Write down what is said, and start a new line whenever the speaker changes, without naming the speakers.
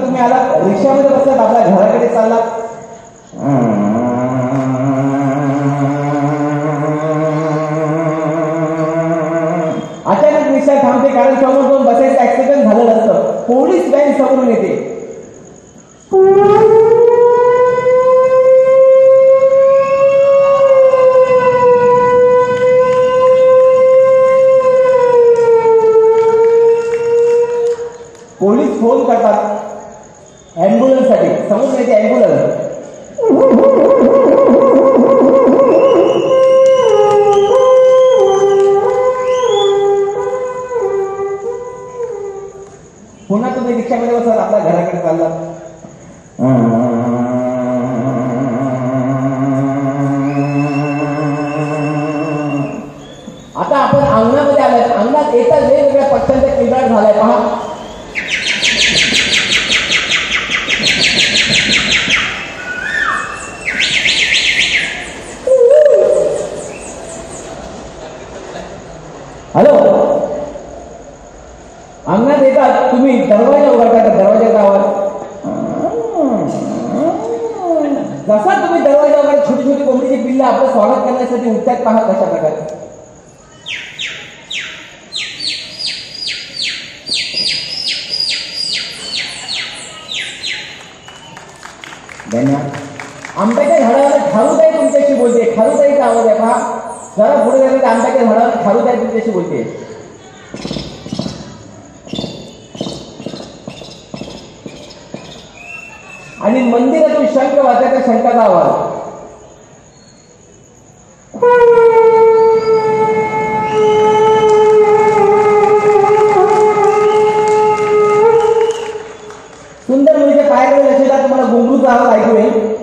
तुम्ही आला रिक्षामध्ये बसलात आपल्या घराकडे चाललात. अचानक रिक्षा थांबते कारण समोर जाऊन बसायचं ऍक्सिडेंट झालेलं असतं. पोलीस व्हॅन समोरून येते. पोलीस फोन करतात ॲम्ब्युलन्स साठी. समोरून येते ॲम्ब्युलन्स. पुन्हा तुम्ही रिक्षामध्ये बसलात आपल्या घराकडे चाललात. आता आपण अंगणामध्ये आलात. अंगणात एका वेगवेगळ्या पक्ष्यांचा किलबिलाट झालाय पहा. हॅलो, अंगणात येतात तुम्ही दरवाजा उघडता. दरवाजाचा आवाज जसा तुम्ही दरवाजा उघडा छोटी छोटी कोंबडीची पिल्लं आपलं स्वागत करण्यासाठी उठतात पहा कशा प्रकारे. धन्यवाद. आंब्याच्या झाडावर खारुताई तुमच्याशी बोलते. खारुताईचा आवाज आहे पहा. जरा पुढे गेले तर आंब्याच्या झाडावर खारुताई तुमच्याशी बोलते. आणि मंदिरातून शंख वाजवायचा शंखाचा आवाज. सुंदर मुलीच्या पायाकडे लक्षात तुम्हाला घुंगरूचा आवाज ऐकू येईल.